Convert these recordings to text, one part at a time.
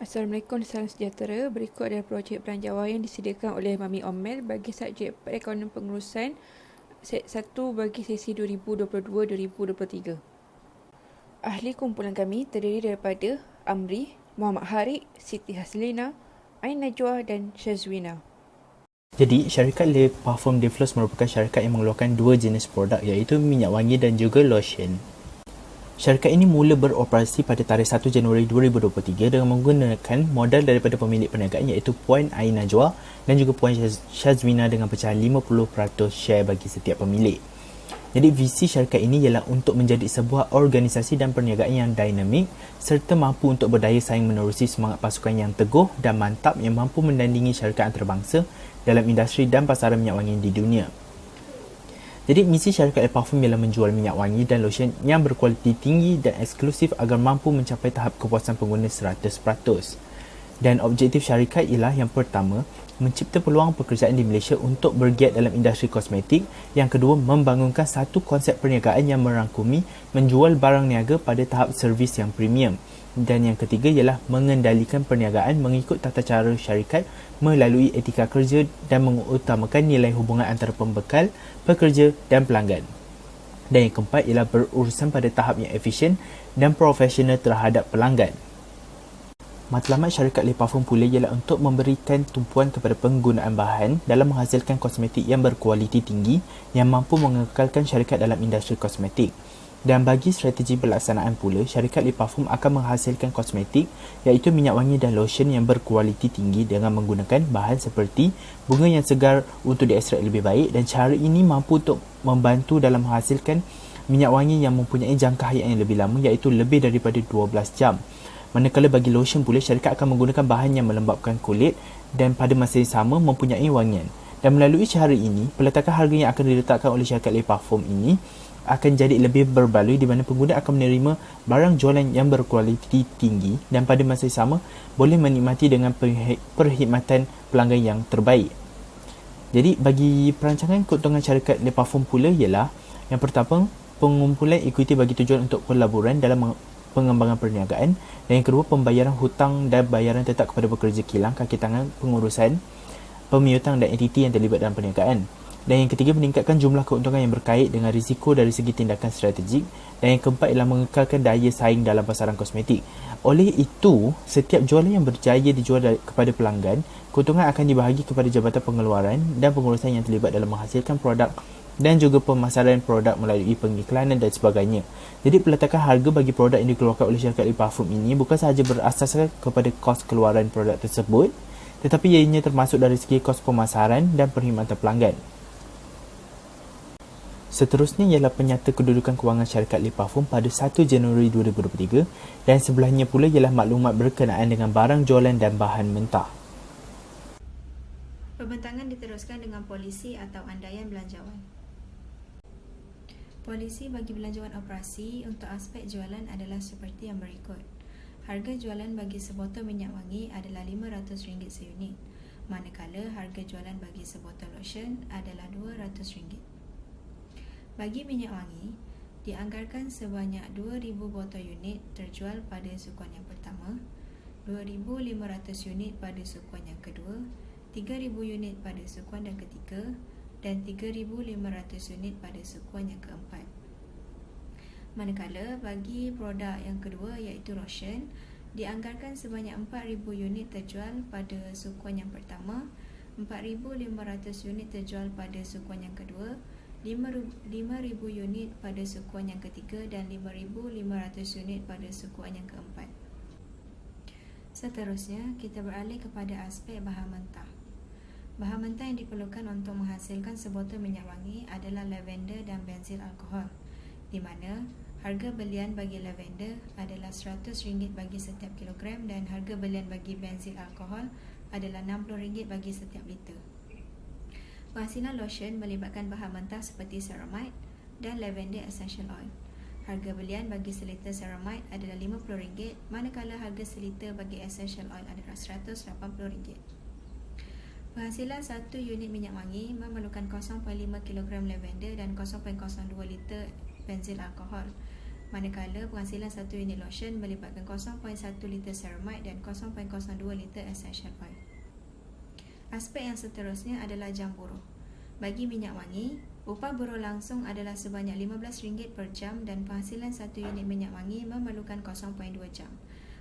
Assalamualaikum, salam sejahtera. Berikut adalah projek belanjawan yang disediakan oleh Mami Omel bagi subjek perekonomian pengurusan set 1 bagi sesi 2022-2023. Ahli kumpulan kami terdiri daripada Amri, Muhammad Harik, Siti Haslina, Ain Najwa dan Syazwina. Jadi, syarikat Le Parfum de Fleurs merupakan syarikat yang mengeluarkan dua jenis produk iaitu minyak wangi dan juga lotion. Syarikat ini mula beroperasi pada tarikh 1 Januari 2023 dengan menggunakan modal daripada pemilik perniagaan iaitu Puan Ain Najwa dan juga Puan Syazwina dengan pecahan 50% share bagi setiap pemilik. Jadi visi syarikat ini ialah untuk menjadi sebuah organisasi dan perniagaan yang dinamik serta mampu untuk berdaya saing menerusi semangat pasukan yang teguh dan mantap yang mampu menandingi syarikat antarabangsa dalam industri dan pasaran minyak wangi di dunia. Jadi misi syarikat Le Parfum ialah menjual minyak wangi dan lotion yang berkualiti tinggi dan eksklusif agar mampu mencapai tahap kepuasan pengguna 100%. Dan objektif syarikat ialah yang pertama, mencipta peluang pekerjaan di Malaysia untuk bergiat dalam industri kosmetik. Yang kedua, membangunkan satu konsep perniagaan yang merangkumi menjual barang niaga pada tahap servis yang premium. Dan yang ketiga ialah mengendalikan perniagaan mengikut tata cara syarikat melalui etika kerja dan mengutamakan nilai hubungan antara pembekal, pekerja dan pelanggan. Dan yang keempat ialah berurusan pada tahap yang efisien dan profesional terhadap pelanggan. Matlamat syarikat Le Parfum pula ialah untuk memberikan tumpuan kepada penggunaan bahan dalam menghasilkan kosmetik yang berkualiti tinggi yang mampu mengekalkan syarikat dalam industri kosmetik. Dan bagi strategi pelaksanaan pula, syarikat Le Parfum akan menghasilkan kosmetik iaitu minyak wangi dan lotion yang berkualiti tinggi dengan menggunakan bahan seperti bunga yang segar untuk diekstrak lebih baik, dan cara ini mampu untuk membantu dalam menghasilkan minyak wangi yang mempunyai jangka hayat yang lebih lama iaitu lebih daripada 12 jam. Manakala bagi lotion pula, syarikat akan menggunakan bahan yang melembapkan kulit dan pada masa yang sama mempunyai wangian. Dan melalui cara ini, peletakan harga yang akan diletakkan oleh syarikat Le Parfum ini akan jadi lebih berbaloi di mana pengguna akan menerima barang jualan yang berkualiti tinggi dan pada masa yang sama boleh menikmati dengan perkhidmatan pelanggan yang terbaik. Jadi bagi perancangan keuntungan syarikat Le Parfum pula ialah yang pertama, pengumpulan ekuiti bagi tujuan untuk pelaburan dalam pengembangan perniagaan, dan yang kedua, pembayaran hutang dan bayaran tetap kepada pekerja kilang, kaki tangan, pengurusan, pemiutang dan entiti yang terlibat dalam perniagaan. Dan yang ketiga, meningkatkan jumlah keuntungan yang berkait dengan risiko dari segi tindakan strategik. Dan yang keempat ialah mengekalkan daya saing dalam pasaran kosmetik. Oleh itu, setiap jualan yang berjaya dijual kepada pelanggan, keuntungan akan dibahagi kepada Jabatan Pengeluaran dan pengurusan yang terlibat dalam menghasilkan produk dan juga pemasaran produk melalui pengiklanan dan sebagainya. Jadi peletakan harga bagi produk yang dikeluarkan oleh syarikat Le Parfum ini bukan sahaja berasaskan kepada kos keluaran produk tersebut, tetapi ianya termasuk dari segi kos pemasaran dan perkhidmatan pelanggan. Seterusnya ialah penyata kedudukan kewangan syarikat Le Parfum pada 1 Januari 2023 dan sebelahnya pula ialah maklumat berkenaan dengan barang jualan dan bahan mentah. Pembentangan diteruskan dengan polisi atau andaian belanjawan. Polisi bagi belanjawan operasi untuk aspek jualan adalah seperti yang berikut. Harga jualan bagi sebotol minyak wangi adalah RM500 seunit, manakala harga jualan bagi sebotol lotion adalah RM200. Bagi minyak wangi, dianggarkan sebanyak 2,000 botol unit terjual pada sukuan yang pertama, 2,500 unit pada sukuan yang kedua, 3,000 unit pada sukuan yang ketiga, dan 3,500 unit pada sukuan yang keempat. Manakala bagi produk yang kedua iaitu lotion, dianggarkan sebanyak 4,000 unit terjual pada sukuan yang pertama, 4,500 unit terjual pada sukuan yang kedua, 5,000 unit pada sukuan yang ketiga dan 5,500 unit pada sukuan yang keempat. Seterusnya, kita beralih kepada aspek bahan mentah. Bahan mentah yang diperlukan untuk menghasilkan sebotol minyak wangi adalah lavender dan benzil alkohol, di mana harga belian bagi lavender adalah RM100 bagi setiap kilogram dan harga belian bagi benzil alkohol adalah RM60 bagi setiap liter. Penghasilan lotion melibatkan bahan mentah seperti ceramide dan lavender essential oil. Harga belian bagi seliter ceramide adalah RM50, manakala harga seliter bagi essential oil adalah RM180. Penghasilan 1 unit minyak wangi memerlukan 0.5 kg lavender dan 0.02 liter benzil alkohol. manakala penghasilan satu unit lotion melibatkan 0.1 liter ceramide dan 0.02 liter essential oil. Aspek yang seterusnya adalah jam buruh. Bagi minyak wangi, upah buruh langsung adalah sebanyak RM15 per jam dan penghasilan satu unit minyak wangi memerlukan 0.2 jam.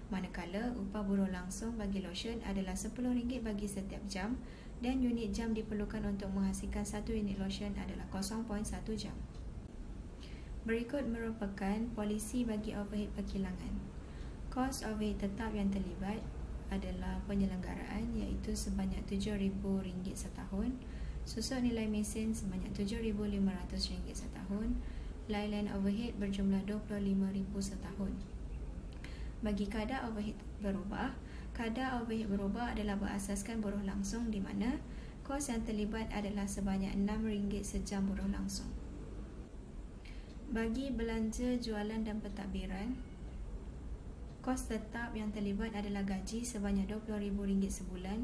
Manakala upah buruh langsung bagi lotion adalah RM10 bagi setiap jam dan unit jam diperlukan untuk menghasilkan satu unit lotion adalah 0.1 jam. Berikut merupakan polisi bagi overhead perkilangan. Kos overhead tetap yang terlibat adalah penyelenggaraan iaitu sebanyak RM7,000 setahun, susut nilai mesin sebanyak RM7,500 setahun, lain-lain overhead berjumlah RM25,000 setahun. Bagi kadar overhead berubah, kadar overhead berubah adalah berasaskan buruh langsung di mana kos yang terlibat adalah sebanyak RM6 sejam buruh langsung. Bagi belanja jualan dan pentadbiran, kos tetap yang terlibat adalah gaji sebanyak RM20,000 sebulan,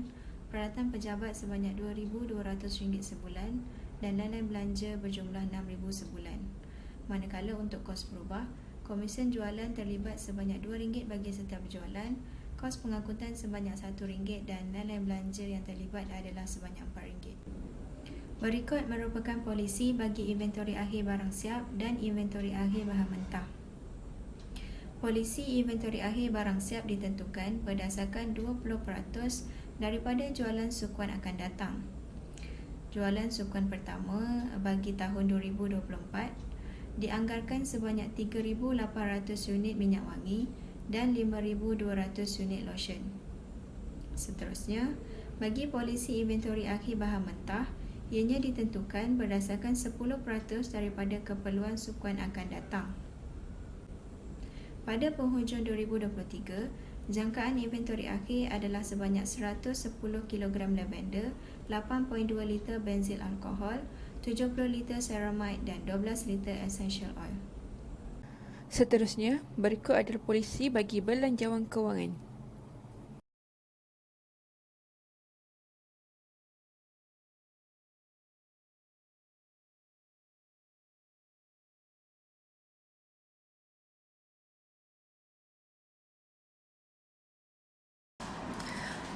peralatan pejabat sebanyak RM2,200 sebulan dan lain-lain belanja berjumlah RM6,000 sebulan. Manakala untuk kos berubah, komisen jualan terlibat sebanyak RM2 bagi setiap jualan, kos pengangkutan sebanyak RM1 dan lain-lain belanja yang terlibat adalah sebanyak RM4. Berikut merupakan polisi bagi inventori akhir barang siap dan inventori akhir bahan mentah. Polisi inventori akhir barang siap ditentukan berdasarkan 20% daripada jualan sukuan akan datang. Jualan sukuan pertama bagi tahun 2024 dianggarkan sebanyak 3,800 unit minyak wangi dan 5,200 unit lotion. Seterusnya, bagi polisi inventori akhir bahan mentah, ianya ditentukan berdasarkan 10% daripada keperluan sukuan akan datang. Pada penghujung 2023, jangkaan inventori akhir adalah sebanyak 110 kg lavender, 8.2 liter benzil alkohol, 70 liter ceramide dan 12 liter essential oil. Seterusnya, berikut adalah polisi bagi belanjawan kewangan.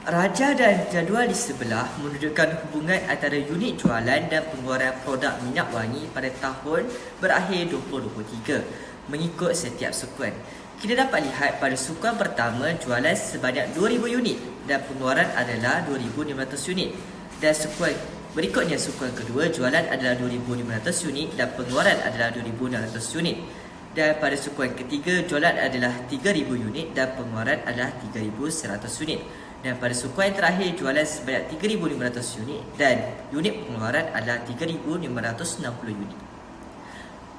Raja dan jadual di sebelah menunjukkan hubungan antara unit jualan dan pengeluaran produk minyak wangi pada tahun berakhir 2023 mengikut setiap sukuan. Kita dapat lihat pada sukuan pertama jualan sebanyak 2,000 unit dan pengeluaran adalah 2,500 unit. Dan sukuan berikutnya sukuan kedua jualan adalah 2,500 unit dan pengeluaran adalah 2,600 unit. Dan pada sukuan ketiga jualan adalah 3,000 unit dan pengeluaran adalah 3,100 unit. Dan pada sukuan terakhir jualan sebanyak 3,500 unit dan unit pengeluaran adalah 3,560 unit.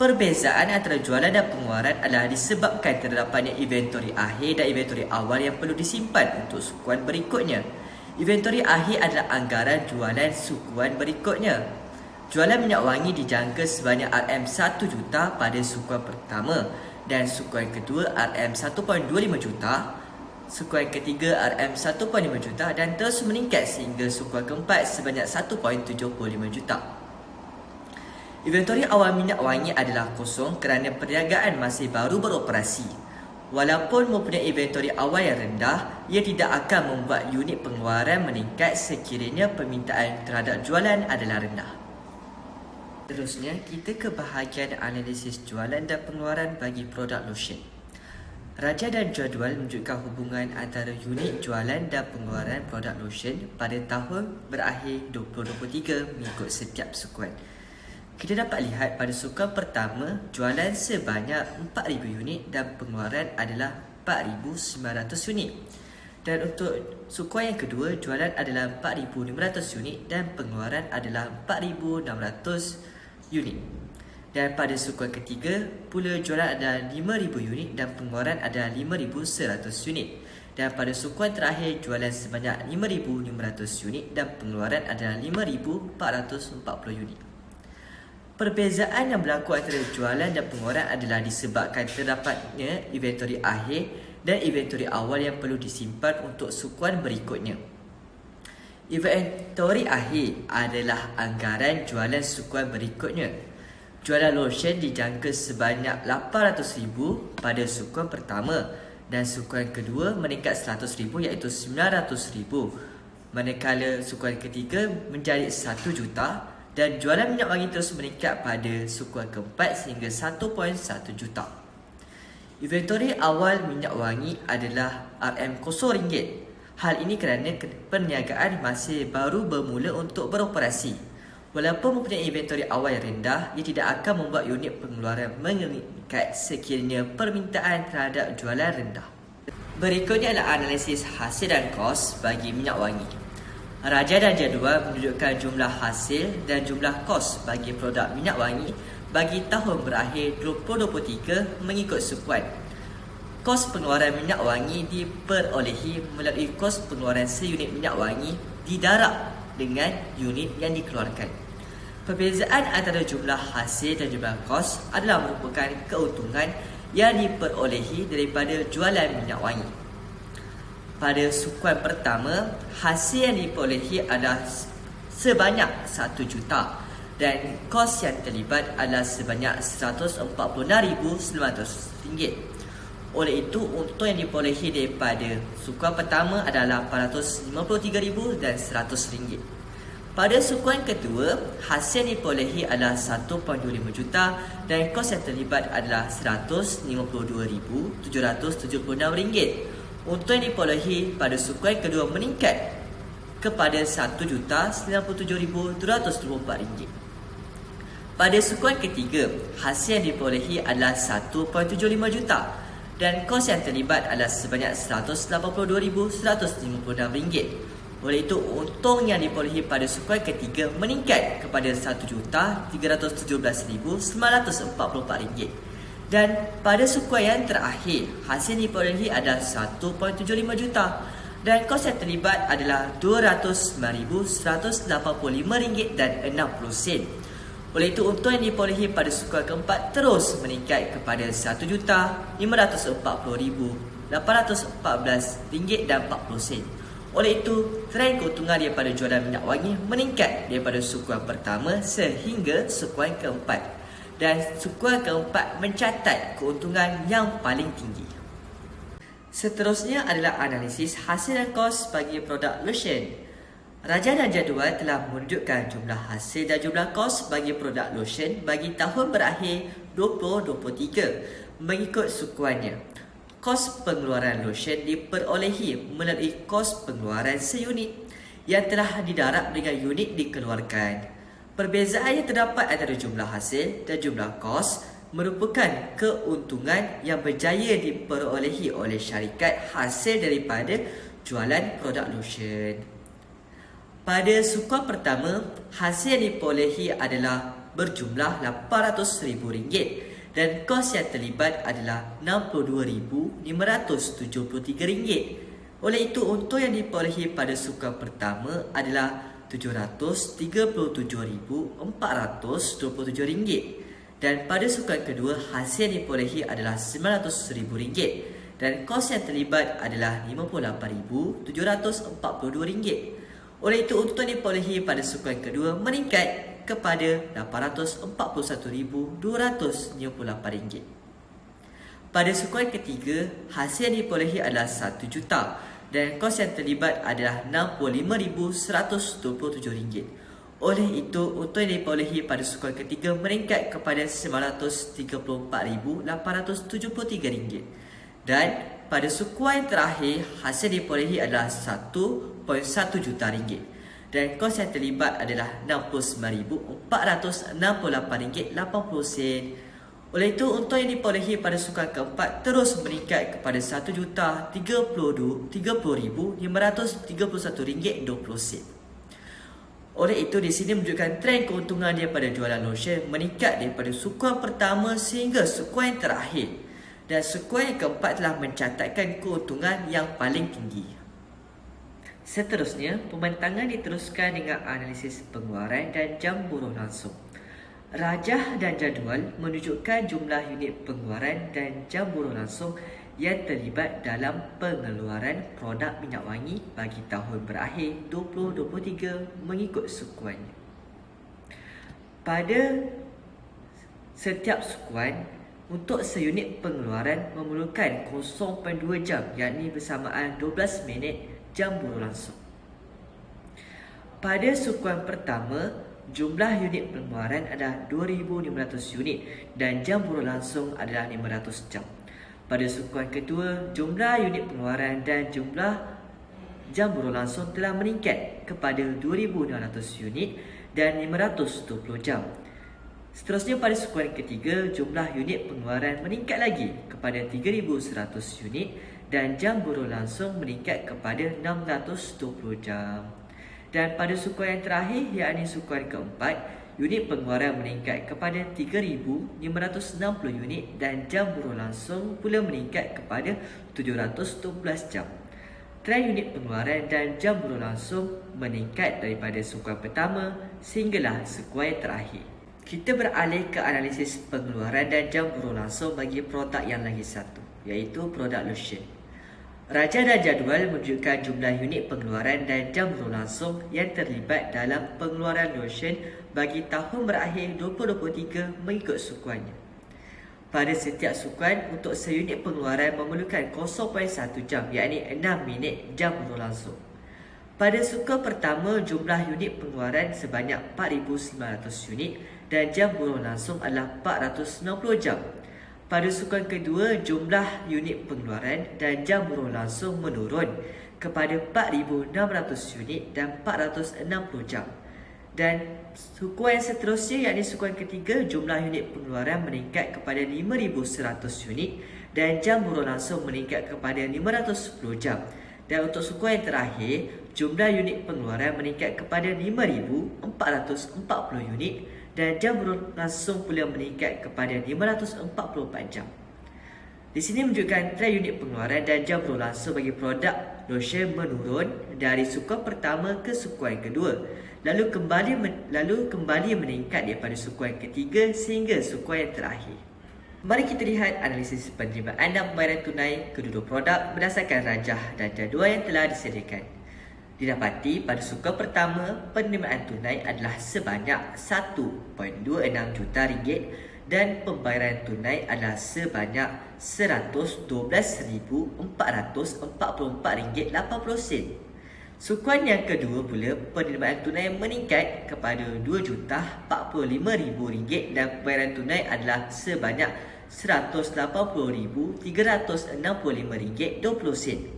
Perbezaan antara jualan dan pengeluaran adalah disebabkan terdapatnya inventori akhir dan inventori awal yang perlu disimpan untuk sukuan berikutnya. Inventori akhir adalah anggaran jualan sukuan berikutnya. Jualan minyak wangi dijangka sebanyak RM1 juta pada sukuan pertama dan sukuan kedua RM1.25 juta. Sukuan ketiga RM1.5 juta dan terus meningkat sehingga sukuan keempat sebanyak 1.75 juta. Inventori awal minyak wangi adalah kosong kerana perniagaan masih baru beroperasi. Walaupun mempunyai inventori awal yang rendah, ia tidak akan membuat unit pengeluaran meningkat sekiranya permintaan terhadap jualan adalah rendah. Terusnya, kita ke bahagian analisis jualan dan pengeluaran bagi produk lotion. Raja dan jadual menunjukkan hubungan antara unit jualan dan pengeluaran produk lotion pada tahun berakhir 2023 mengikut setiap sukuan. Kita dapat lihat pada sukuan pertama, jualan sebanyak 4,000 unit dan pengeluaran adalah 4,900 unit. Dan untuk sukuan yang kedua, jualan adalah 4,500 unit dan pengeluaran adalah 4,600 unit. Dan pada sukuan ketiga, pula jualan adalah 5,000 unit dan pengeluaran adalah 5,100 unit. Dan pada sukuan terakhir, jualan sebanyak 5,500 unit dan pengeluaran adalah 5,440 unit. Perbezaan yang berlaku antara jualan dan pengeluaran adalah disebabkan terdapatnya inventori akhir dan inventori awal yang perlu disimpan untuk sukuan berikutnya. Inventori akhir adalah anggaran jualan sukuan berikutnya. Jualan lotion dijangka sebanyak 800,000 pada sukuan pertama dan sukuan kedua meningkat 100,000 iaitu 900,000. Manakala sukuan ketiga menjadi 1 juta dan jualan minyak wangi terus meningkat pada sukuan keempat sehingga 1.1 juta. Inventory awal minyak wangi adalah RM0. Hal ini kerana perniagaan masih baru bermula untuk beroperasi. Walaupun mempunyai inventory awal yang rendah, ia tidak akan membuat unit pengeluaran meningkat sekiranya permintaan terhadap jualan rendah. Berikutnya adalah analisis hasil dan kos bagi minyak wangi. Raja dan jadual menunjukkan jumlah hasil dan jumlah kos bagi produk minyak wangi bagi tahun berakhir 2023 mengikut sukuan. Kos pengeluaran minyak wangi diperolehi melalui kos pengeluaran seunit minyak wangi didarab dengan unit yang dikeluarkan. Perbezaan antara jumlah hasil dan jumlah kos adalah merupakan keuntungan yang diperolehi daripada jualan minyak wangi. Pada sukuan pertama, hasil yang diperolehi adalah sebanyak 1 juta dan kos yang terlibat adalah sebanyak RM146,900. Oleh itu, untung yang diperolehi daripada sukuan pertama adalah RM853,000 dan RM100. Pada sukuan kedua, hasil yang diperolehi adalah 1.25 juta dan kos yang terlibat adalah RM152,776. Untung yang diperolehi pada sukuan kedua meningkat kepada RM1,097,224. Pada sukuan ketiga, hasil yang diperolehi adalah 1.75 juta dan kos yang terlibat adalah sebanyak RM182,156. Oleh itu, untung yang diperolehi pada sukuan ketiga meningkat kepada RM1,317,944. Dan pada sukuan yang terakhir, hasil diperolehi adalah 1.75 juta dan kos yang terlibat adalah RM209,185,60. Oleh itu, untung yang diperolehi pada sukuan keempat terus meningkat kepada RM1,544,814,40. Oleh itu, trend keuntungan daripada jualan minyak wangi meningkat daripada sukuan pertama sehingga sukuan keempat. Dan sukuan keempat mencatat keuntungan yang paling tinggi. Seterusnya adalah analisis hasil dan kos bagi produk lotion. Raja dan jadual telah menunjukkan jumlah hasil dan jumlah kos bagi produk lotion bagi tahun berakhir 2023 mengikut sukuannya. Kos pengeluaran lotion diperolehi melalui kos pengeluaran seunit yang telah didarab dengan unit dikeluarkan. Perbezaan yang terdapat antara jumlah hasil dan jumlah kos merupakan keuntungan yang berjaya diperolehi oleh syarikat hasil daripada jualan produk lotion. Pada sukuan pertama, hasil yang diperolehi adalah berjumlah RM800,000 dan kos yang terlibat adalah RM62,573. Oleh itu, untung yang diperolehi pada sukuan pertama adalah RM737,427 dan pada sukuan kedua hasil yang diperolehi adalah RM900,000 dan kos yang terlibat adalah RM58,742. Oleh itu, untung yang diperolehi pada sukuan kedua meningkat kepada RM841,298. Pada sukuan ketiga, hasil yang diperolehi adalah 1 juta dan kos yang terlibat adalah RM65,127. Oleh itu, untung yang diperolehi pada sukuan ketiga meningkat kepada RM934,873. Dan pada sukuan terakhir, hasil diperolehi adalah RM1.1 juta dan kos yang terlibat adalah RM69,468,80. Oleh itu, untung yang diperolehi pada sukuan keempat terus meningkat kepada RM1,030,531,20. Oleh itu, di sini menunjukkan trend keuntungan daripada jualan lotion meningkat daripada sukuan pertama sehingga sukuan yang terakhir. Dan sukuan yang keempat telah mencatatkan keuntungan yang paling tinggi. Seterusnya, pembentangan diteruskan dengan analisis pengeluaran dan jam buruh langsung. Rajah dan jadual menunjukkan jumlah unit pengeluaran dan jam buruh langsung yang terlibat dalam pengeluaran produk minyak wangi bagi tahun berakhir 2023 mengikut sukuannya. Pada Setiap sukuan untuk seunit pengeluaran memerlukan 0.2 jam, yakni bersamaan 12 minit jam buruh langsung. Pada sukuan pertama, jumlah unit pengeluaran adalah 2,500 unit dan jam buruh langsung adalah 500 jam. Pada sukuan kedua, jumlah unit pengeluaran dan jumlah jam buruh langsung telah meningkat kepada 2,600 unit dan 520 jam. Seterusnya pada sukuan ketiga, jumlah unit pengeluaran meningkat lagi kepada 3,100 unit dan jam buruh langsung meningkat kepada 620 jam. Dan pada sukuan yang terakhir, yakni sukuan keempat, unit pengeluaran meningkat kepada 3,560 unit dan jam buruh langsung pula meningkat kepada 712 jam. Trend unit pengeluaran dan jam buruh langsung meningkat daripada sukuan pertama sehinggalah sukuan yang terakhir. Kita beralih ke analisis pengeluaran dan jam buruh langsung bagi produk yang lagi satu, iaitu produk lotion. Rajah dan jadual menunjukkan jumlah unit pengeluaran dan jam buruh langsung yang terlibat dalam pengeluaran lotion bagi tahun berakhir 2023 mengikut sukuannya. Pada setiap sukuan, untuk seunit pengeluaran memerlukan 0.1 jam, yakni 6 minit jam buruh langsung. Pada sukuan pertama, jumlah unit pengeluaran sebanyak 4,900 unit dan jam buruh langsung adalah 490 jam. Pada sukuan kedua, jumlah unit pengeluaran dan jam buruh langsung menurun kepada 4,600 unit dan 460 jam. Dan sukuan yang seterusnya, yakni sukuan ketiga, jumlah unit pengeluaran meningkat kepada 5,100 unit dan jam buruh langsung meningkat kepada 510 jam. Dan untuk sukuan yang terakhir, jumlah unit pengeluaran meningkat kepada 5,440 unit dan jam buruh langsung pula meningkat kepada 544 jam. Di sini menunjukkan trend unit pengeluaran dan jam buruh langsung bagi produk lotion menurun dari sukuan pertama ke sukuan kedua, lalu kembali meningkat daripada sukuan ketiga sehingga sukuan yang terakhir. Mari kita lihat analisis penerimaan dan pembayaran tunai kedua-dua produk berdasarkan rajah dan jadual yang telah disediakan. Didapati pada sukuan pertama, penerimaan tunai adalah sebanyak 1.26 juta ringgit dan pembayaran tunai adalah sebanyak RM112,444.80. Sukuan yang kedua pula, penerimaan tunai meningkat kepada RM2,045,000 dan pembayaran tunai adalah sebanyak RM180,365.20.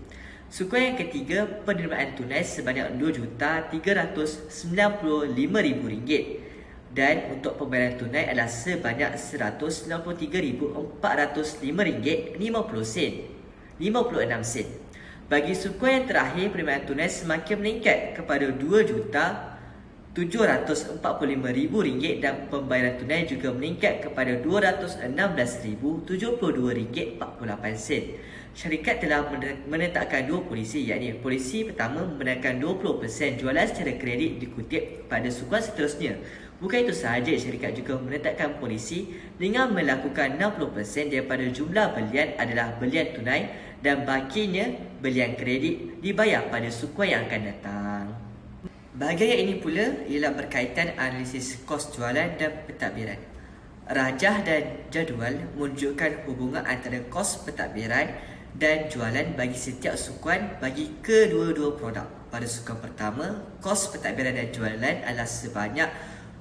Sukuan yang ketiga, penerimaan tunai sebanyak RM2,395,000 dan untuk pembayaran tunai adalah sebanyak RM193,405.56. Bagi sukuan yang terakhir, penerimaan tunai semakin meningkat kepada RM2,745,000 dan pembayaran tunai juga meningkat kepada RM206,072.48. Syarikat telah menetapkan dua polisi, iaitu polisi pertama membenarkan 20% jualan secara kredit dikutip pada sukuan seterusnya. Bukan itu sahaja, syarikat juga menetapkan polisi dengan melakukan 60% daripada jumlah belian adalah belian tunai dan bakinya belian kredit dibayar pada sukuan yang akan datang. Bahagian ini pula ialah berkaitan analisis kos jualan dan pentadbiran. Rajah dan jadual menunjukkan hubungan antara kos pentadbiran dan jualan bagi setiap sukuan bagi kedua-dua produk. Pada sukuan pertama, kos pentadbiran dan jualan adalah sebanyak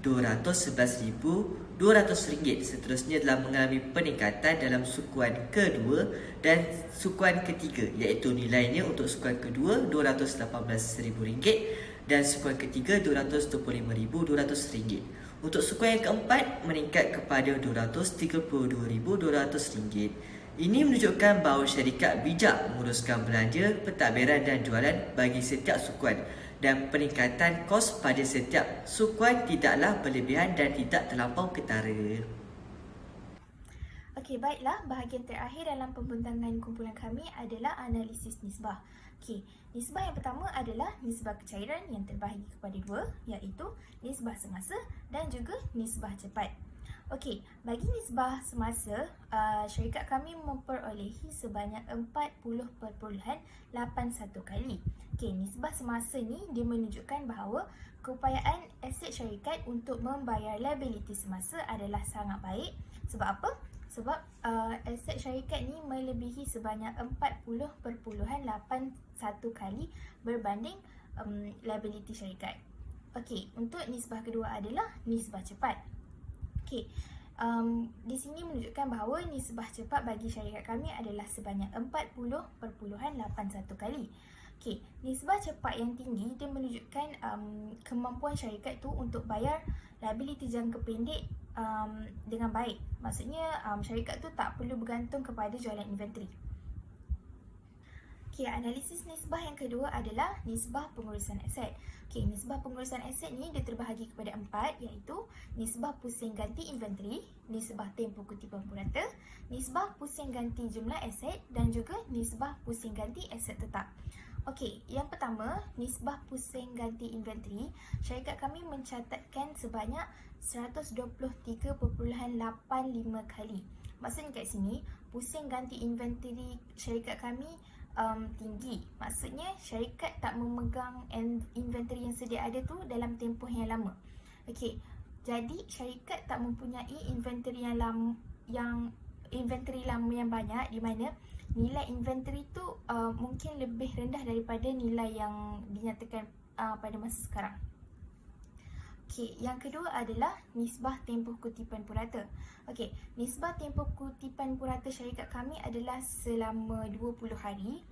RM211,200. Seterusnya telah mengalami peningkatan dalam sukuan kedua dan sukuan ketiga, iaitu nilainya untuk sukuan kedua RM218,000 dan sukuan ketiga RM225,200. Untuk sukuan yang keempat meningkat kepada RM232,200. Ini menunjukkan bahawa syarikat bijak menguruskan belanja, pentadbiran dan jualan bagi setiap sukuan dan peningkatan kos pada setiap sukuan tidaklah berlebihan dan tidak terlampau ketara. Okey, baiklah. Bahagian terakhir dalam pembintangan kumpulan kami adalah analisis nisbah. Okey, nisbah yang pertama adalah nisbah kecairan yang terbahagi kepada dua, iaitu nisbah semasa dan juga nisbah cepat. Okey, bagi nisbah semasa, syarikat kami memperolehi sebanyak 40.81 kali. Okey, nisbah semasa ni dia menunjukkan bahawa keupayaan aset syarikat untuk membayar liability semasa adalah sangat baik. Sebab apa? Sebab aset syarikat ni melebihi sebanyak 40.81 kali berbanding liability syarikat. Okey, untuk nisbah kedua adalah nisbah cepat. Okey, di sini menunjukkan bahawa nisbah cepat bagi syarikat kami adalah sebanyak 40.81 kali. Okey, nisbah cepat yang tinggi dia menunjukkan kemampuan syarikat tu untuk bayar liability jangka pendek dengan baik. Maksudnya syarikat tu tak perlu bergantung kepada jualan inventory. Okey, analisis nisbah yang kedua adalah nisbah pengurusan aset. Okey, nisbah pengurusan aset ni dia terbahagi kepada 4, iaitu nisbah pusing ganti inventory, nisbah tempoh kutipan purata, nisbah pusing ganti jumlah aset dan juga nisbah pusing ganti aset tetap. Okey, yang pertama, nisbah pusing ganti inventory, syarikat kami mencatatkan sebanyak 123.85 kali. Maksudnya kat sini, pusing ganti inventory syarikat kami tinggi. Maksudnya syarikat tak memegang inventory yang sedia ada tu dalam tempoh yang lama. Okey, jadi syarikat tak mempunyai inventory inventory lama yang banyak, di mana nilai inventory tu mungkin lebih rendah daripada nilai yang dinyatakan pada masa sekarang. Okey, yang kedua adalah nisbah tempoh kutipan purata. Okey, nisbah tempoh kutipan purata syarikat kami adalah selama 20 hari.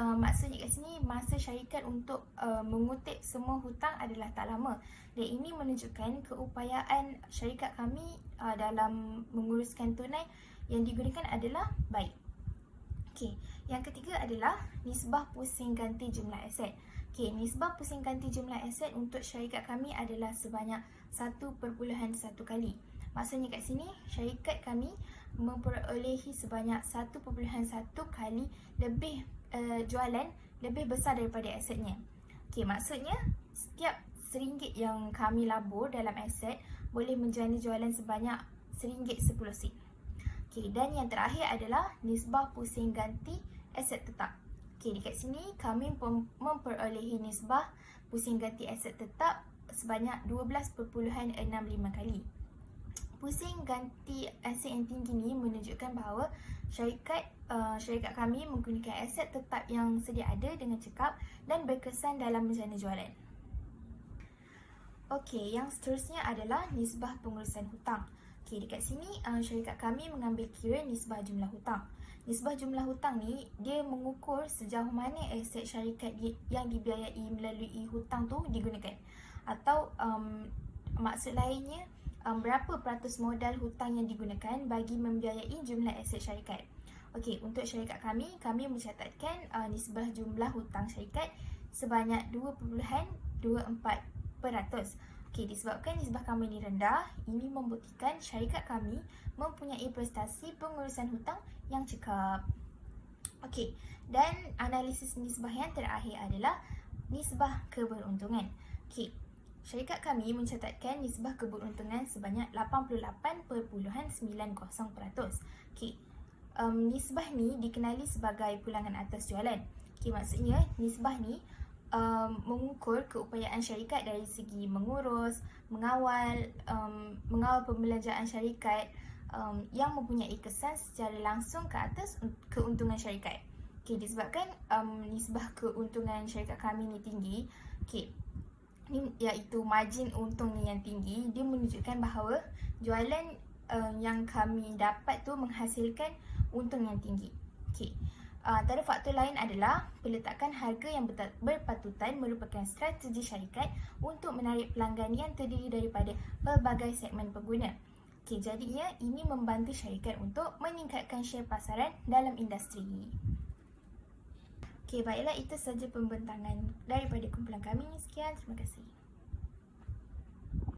Maksudnya kat sini masa syarikat untuk mengutip semua hutang adalah tak lama. Dan ini menunjukkan keupayaan syarikat kami dalam menguruskan tunai yang digunakan adalah baik. Okey, yang ketiga adalah nisbah pusing ganti jumlah aset. Okey, nisbah pusing ganti jumlah aset untuk syarikat kami adalah sebanyak 1.1 kali. Maksudnya kat sini, syarikat kami memperolehi sebanyak 1.1 kali lebih jualan lebih besar daripada asetnya. Okey, maksudnya setiap RM1 yang kami labur dalam aset boleh menjana jualan sebanyak RM1.10. Okey, dan yang terakhir adalah nisbah pusing ganti aset tetap. Okey, dekat sini kami memperolehi nisbah pusing ganti aset tetap sebanyak 12.65 kali. Pusing ganti aset yang tinggi ni menunjukkan bahawa syarikat kami menggunakan aset tetap yang sedia ada dengan cekap dan berkesan dalam menjana jualan. Okey, yang seterusnya adalah nisbah pengurusan hutang. Okey, dekat sini syarikat kami mengambil kira nisbah jumlah hutang. Nisbah jumlah hutang ni dia mengukur sejauh mana aset syarikat yang dibiayai melalui hutang tu digunakan. Atau maksud lainnya, berapa peratus modal hutang yang digunakan bagi membiayai jumlah aset syarikat. Okey, untuk syarikat kami mencatatkan nisbah jumlah hutang syarikat sebanyak 2.24%. Okey, disebabkan nisbah kami ini rendah, ini membuktikan syarikat kami mempunyai prestasi pengurusan hutang yang cekap. Okey, dan analisis nisbah yang terakhir adalah nisbah keberuntungan. Okey, syarikat kami mencatatkan nisbah keberuntungan sebanyak 88.90%. Okey, nisbah ni dikenali sebagai pulangan atas jualan. Okey, maksudnya nisbah ni mengukur keupayaan syarikat dari segi mengurus, mengawal pembelanjaan syarikat yang mempunyai kesan secara langsung ke atas keuntungan syarikat. Okey, disebabkan nisbah keuntungan syarikat kami ni tinggi, okey, ni iaitu margin untung ni yang tinggi, dia menunjukkan bahawa jualan yang kami dapat tu menghasilkan untung yang tinggi. Okey. Antara faktor lain adalah peletakan harga yang berpatutan merupakan strategi syarikat untuk menarik pelanggan yang terdiri daripada pelbagai segmen pengguna. Okey, jadinya ini membantu syarikat untuk meningkatkan share pasaran dalam industri. Okey, baiklah, itu saja pembentangan daripada kumpulan kami. Sekian, terima kasih.